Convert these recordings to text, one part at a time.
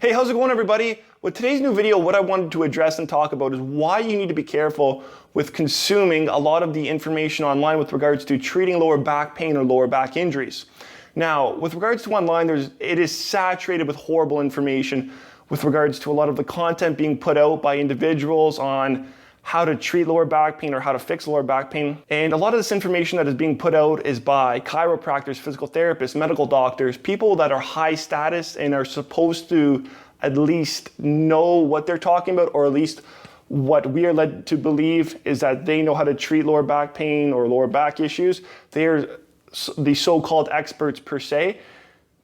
Hey, how's it going, everybody? With today's new video, what I wanted to address and talk about is why you need to be careful with consuming a lot of the information online with regards to treating lower back pain or lower back injuries. Now, with regards to online, it is saturated with horrible information with regards to a lot of the content being put out by individuals on how to treat lower back pain or how to fix lower back pain. And a lot of this information that is being put out is by chiropractors, physical therapists, medical doctors, people that are high status and are supposed to at least know what they're talking about, or at least what we are led to believe is that they know how to treat lower back pain or lower back issues. They're the so-called experts per se.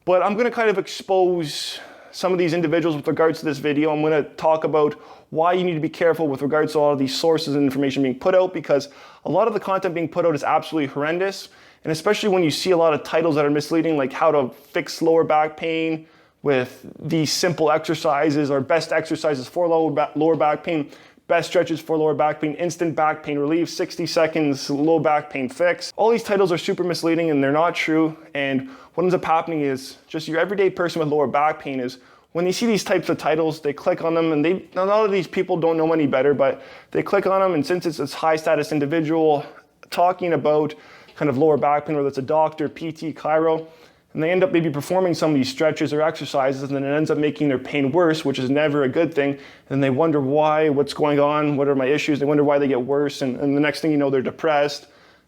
But I'm gonna kind of expose some of these individuals with regards to this video. I'm gonna talk about why you need to be careful with regards to all of these sources and information being put out, because a lot of the content being put out is absolutely horrendous. And especially when you see a lot of titles that are misleading, like how to fix lower back pain with these simple exercises, or best exercises for lower back pain, best stretches for lower back pain, instant back pain relief, 60 seconds low back pain fix. All these titles are super misleading and they're not true. And what ends up happening is just your everyday person with lower back pain is when they see these types of titles, they click on them, and a lot of these people don't know any better, but they click on them, and since it's this high status individual talking about kind of lower back pain, whether it's a doctor, PT, chiro, and they end up maybe performing some of these stretches or exercises, and then it ends up making their pain worse, which is never a good thing. And they wonder why, what's going on, what are my issues? They wonder why they get worse, and the next thing you know, they're depressed,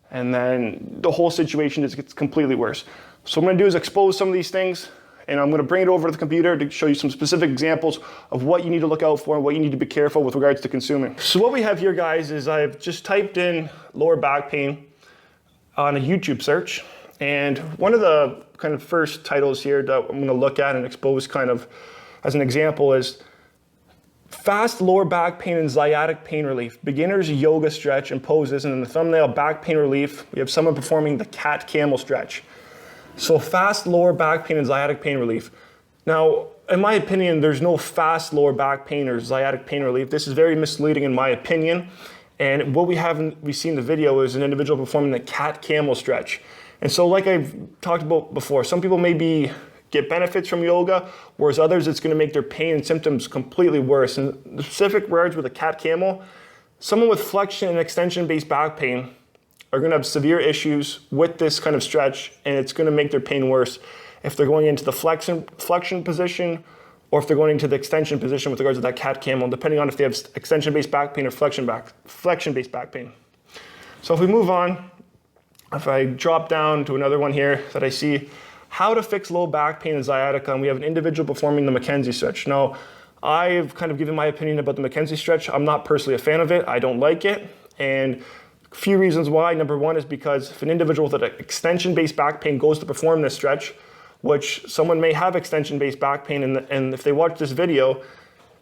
and then the whole situation just gets completely worse. So what I'm gonna do is expose some of these things, and I'm gonna bring it over to the computer to show you some specific examples of what you need to look out for and what you need to be careful with regards to consuming. So what we have here, guys, is I've just typed in lower back pain on a YouTube search. And one of the kind of first titles here that I'm gonna look at and expose kind of as an example is fast lower back pain and sciatic pain relief, beginner's yoga stretch and poses. And in the thumbnail, back pain relief, we have someone performing the cat camel stretch. So fast lower back pain and sciatic pain relief. Now, in my opinion, there's no fast lower back pain or sciatic pain relief. This is very misleading in my opinion. And what we see in the video is an individual performing the cat camel stretch. And so like I've talked about before, some people maybe get benefits from yoga, whereas others it's gonna make their pain and symptoms completely worse. And the specific words with a cat camel, someone with flexion and extension-based back pain are gonna have severe issues with this kind of stretch, and it's gonna make their pain worse if they're going into the flexion position, or if they're going into the extension position with regards to that cat camel, depending on if they have extension-based back pain or flexion-based back pain. So if we move on, if I drop down to another one here that I see, how to fix low back pain and sciatica, and we have an individual performing the Mackenzie stretch. Now, I've kind of given my opinion about the Mackenzie stretch. I'm not personally a fan of it. I don't like it, and a few reasons why. Number one is because if an individual with an extension-based back pain goes to perform this stretch, which someone may have extension-based back pain, and if they watch this video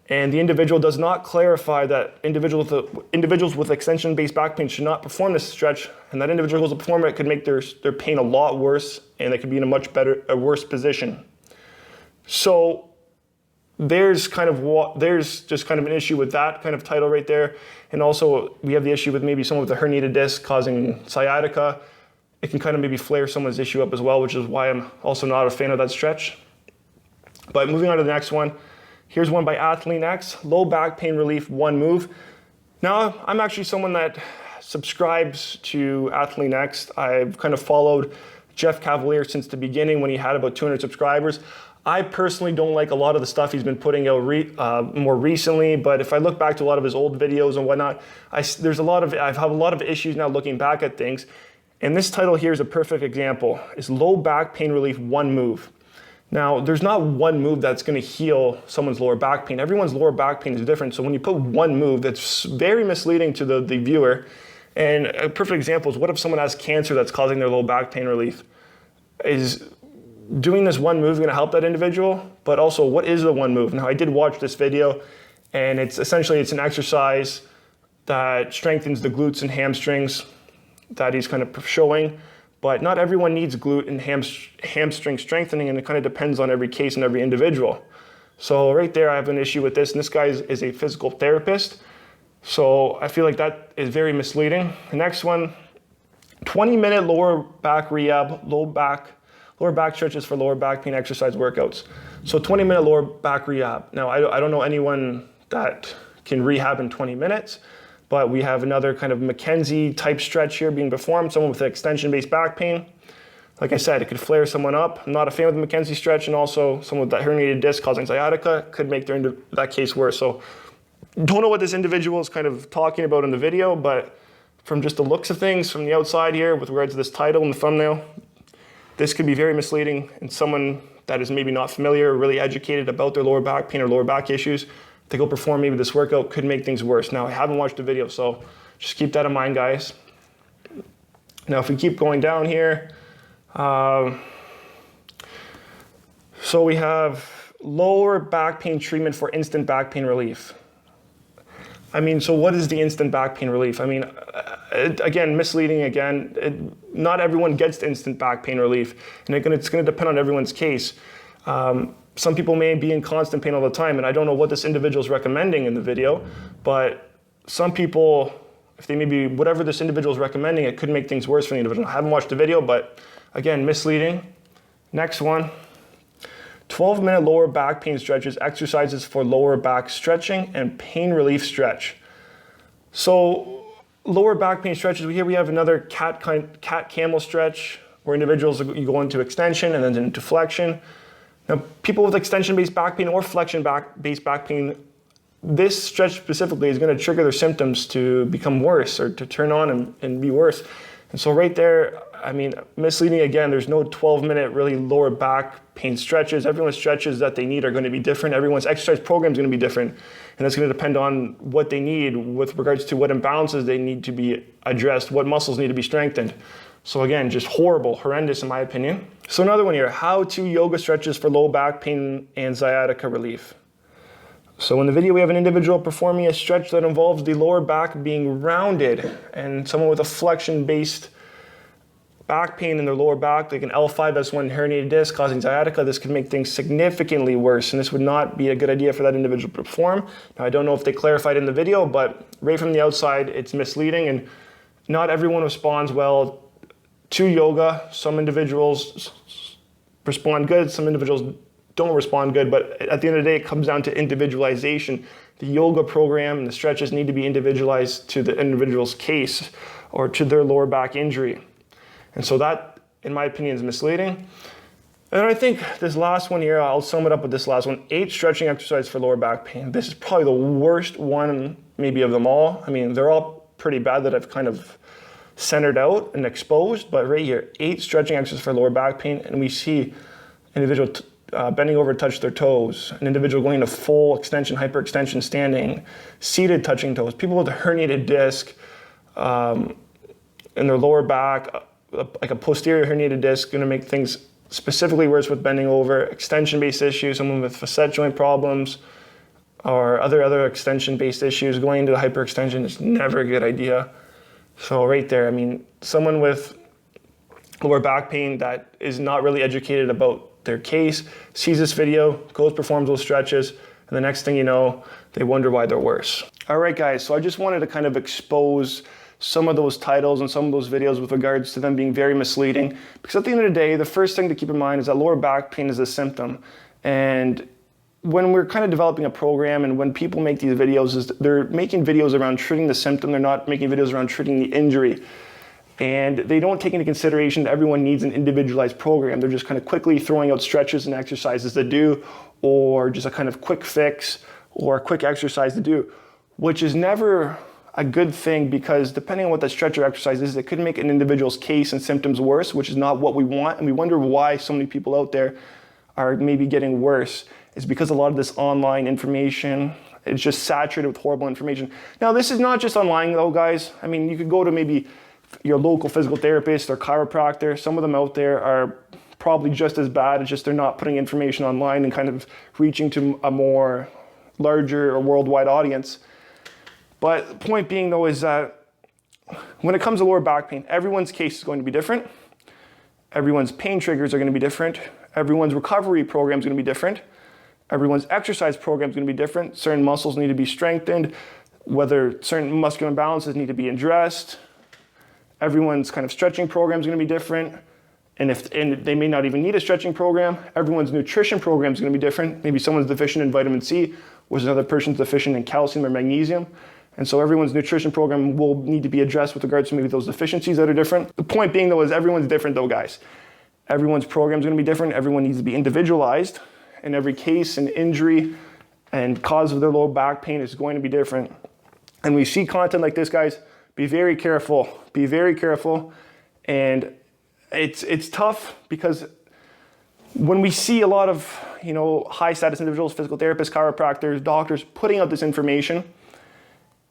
and the individual does not clarify that individuals with extension-based back pain should not perform this stretch, and that individual goes to perform it, it could make their pain a lot worse, and they could be in a worse position. So there's just kind of an issue with that kind of title right there. And also we have the issue with maybe someone with a herniated disc causing sciatica. It can kind of maybe flare someone's issue up as well, which is why I'm also not a fan of that stretch. But moving on to the next one, here's one by Athlete X, low back pain relief, one move. Now, I'm actually someone that subscribes to Athlete X. I've kind of followed Jeff Cavalier since the beginning when he had about 200 subscribers. I personally don't like a lot of the stuff he's been putting out more recently, but if I look back to a lot of his old videos and whatnot, I have a lot of issues now looking back at things. And this title here is a perfect example. It's low back pain relief, one move. Now, there's not one move that's gonna heal someone's lower back pain. Everyone's lower back pain is different. So when you put one move, that's very misleading to the viewer. And a perfect example is, what if someone has cancer that's causing their low back pain relief? Is doing this one move gonna help that individual? But also, what is the one move? Now, I did watch this video, and it's an exercise that strengthens the glutes and hamstrings that he's kind of showing. But not everyone needs glute and hamstring strengthening, and it kind of depends on every case and every individual. So right there, I have an issue with this, and this guy is a physical therapist. So I feel like that is very misleading. The next one, 20-minute lower back rehab, lower back stretches for lower back pain exercise workouts. So 20-minute lower back rehab. Now, I don't know anyone that can rehab in 20 minutes, but we have another kind of McKenzie type stretch here being performed, someone with extension-based back pain. Like I said, it could flare someone up. I'm not a fan of the McKenzie stretch, and also someone with that herniated disc causing sciatica could make that case worse. So don't know what this individual is kind of talking about in the video, but from just the looks of things from the outside here with regards to this title and the thumbnail, this could be very misleading, and someone that is maybe not familiar or really educated about their lower back pain or lower back issues, to go perform maybe this workout could make things worse. Now, I haven't watched the video, so just keep that in mind, guys. Now, if we keep going down here, so we have lower back pain treatment for instant back pain relief. I mean, so what is the instant back pain relief? I mean, again, misleading again. Not everyone gets instant back pain relief, and it's going to depend on everyone's case. Some people may be in constant pain all the time, and I don't know what this individual is recommending in the video, but some people, if they maybe, whatever this individual is recommending, it could make things worse for the individual. I haven't watched the video, but again, misleading. Next one, 12-minute lower back pain stretches, exercises for lower back stretching and pain relief stretch. So lower back pain stretches, here we have another cat camel stretch where individuals, you go into extension and then into flexion. Now, people with extension-based back pain or flexion-based back pain, this stretch specifically is going to trigger their symptoms to become worse or to turn on and be worse. And so right there, I mean, misleading again, there's no 12-minute really lower back pain stretches. Everyone's stretches that they need are going to be different. Everyone's exercise program is going to be different. And that's going to depend on what they need with regards to what imbalances they need to be addressed, what muscles need to be strengthened. So again, just horrendous in my opinion. So another one here, how-to yoga stretches for low back pain and sciatica relief. So in the video, we have an individual performing a stretch that involves the lower back being rounded, and someone with a flexion-based back pain in their lower back, like an L5S1 herniated disc causing sciatica, this could make things significantly worse, and this would not be a good idea for that individual to perform. Now, I don't know if they clarified in the video, but right from the outside, it's misleading, and not everyone responds well to yoga. Some individuals respond good, some individuals don't respond good, but at the end of the day, it comes down to individualization. The yoga program and the stretches need to be individualized to the individual's case or to their lower back injury. And so that, in my opinion, is misleading. And I think this last one here, I'll sum it up with this last one, 8 stretching exercises for lower back pain. This is probably the worst one maybe of them all. I mean, they're all pretty bad that I've kind of centered out and exposed, but right here, 8 stretching exercises for lower back pain, and we see individual bending over to touch their toes, an individual going into full extension, hyperextension standing, seated touching toes, people with a herniated disc in their lower back, like a posterior herniated disc, going to make things specifically worse with bending over, extension-based issues, someone with facet joint problems, or other extension-based issues, going into the hyperextension is never a good idea. So right there, I mean, someone with lower back pain that is not really educated about their case, sees this video, goes, performs those stretches, and the next thing you know, they wonder why they're worse. All right, guys, so I just wanted to kind of expose some of those titles and some of those videos with regards to them being very misleading, because at the end of the day, the first thing to keep in mind is that lower back pain is a symptom. And when we're kind of developing a program and when people make these videos, is they're making videos around treating the symptom, they're not making videos around treating the injury. And they don't take into consideration that everyone needs an individualized program. They're just kind of quickly throwing out stretches and exercises to do, or just a kind of quick fix or a quick exercise to do, which is never a good thing, because depending on what that stretch or exercise is, it could make an individual's case and symptoms worse, which is not what we want. And we wonder why so many people out there are maybe getting worse. It's because a lot of this online information, it's just saturated with horrible information. Now, this is not just online though, guys. I mean, you could go to maybe your local physical therapist or chiropractor. Some of them out there are probably just as bad. It's just they're not putting information online and kind of reaching to a more larger or worldwide audience. But the point being though is that when it comes to lower back pain, everyone's case is going to be different. Everyone's pain triggers are going to be different. Everyone's recovery program is going to be different. Everyone's exercise program is going to be different. Certain muscles need to be strengthened, whether certain muscular imbalances need to be addressed. Everyone's kind of stretching program is going to be different. And they may not even need a stretching program. Everyone's nutrition program is going to be different. Maybe someone's deficient in vitamin C, whereas another person's deficient in calcium or magnesium. And so everyone's nutrition program will need to be addressed with regards to maybe those deficiencies that are different. The point being though is everyone's different though, guys. Everyone's program is going to be different. Everyone needs to be individualized. And every case and injury and cause of their lower back pain is going to be different. And we see content like this, guys, be very careful. Be very careful. And it's tough because when we see a lot of, high status individuals, physical therapists, chiropractors, doctors putting out this information,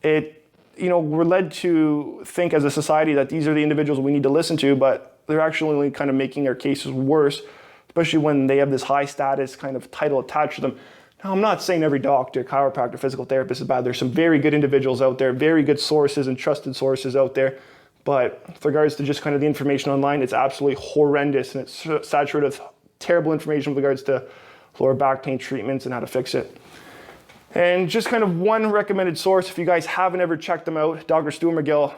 we're led to think as a society that these are the individuals we need to listen to, but they're actually kind of making their cases worse, especially when they have this high status kind of title attached to them. Now, I'm not saying every doctor, chiropractor, physical therapist is bad. There's some very good individuals out there, very good sources and trusted sources out there. But with regards to just kind of the information online, it's absolutely horrendous and it's saturated with terrible information with regards to lower back pain treatments and how to fix it. And just kind of one recommended source, if you guys haven't ever checked them out, Dr. Stuart McGill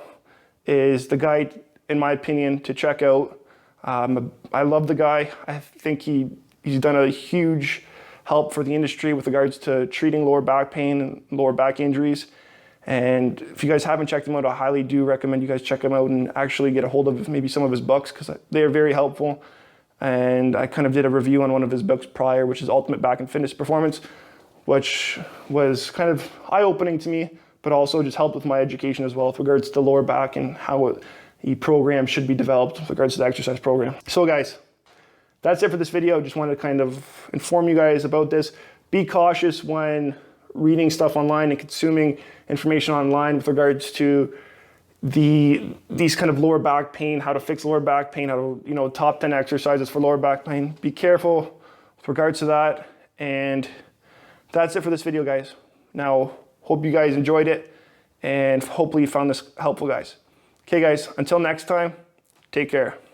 is the guy, in my opinion, to check out. I love the guy. I think he's done a huge help for the industry with regards to treating lower back pain and lower back injuries. And if you guys haven't checked him out, I highly do recommend you guys check him out and actually get a hold of maybe some of his books because they are very helpful. And I kind of did a review on one of his books prior, which is Ultimate Back and Fitness Performance, which was kind of eye-opening to me, but also just helped with my education as well with regards to lower back and how a program should be developed with regards to the exercise program. So guys, that's it for this video. Just wanted to kind of inform you guys about this. Be cautious when reading stuff online and consuming information online with regards to these kind of lower back pain, how to fix lower back pain, how to, top 10 exercises for lower back pain. Be careful with regards to that. And that's it for this video, guys. Now, hope you guys enjoyed it and hopefully you found this helpful, guys. Okay, guys, until next time, take care.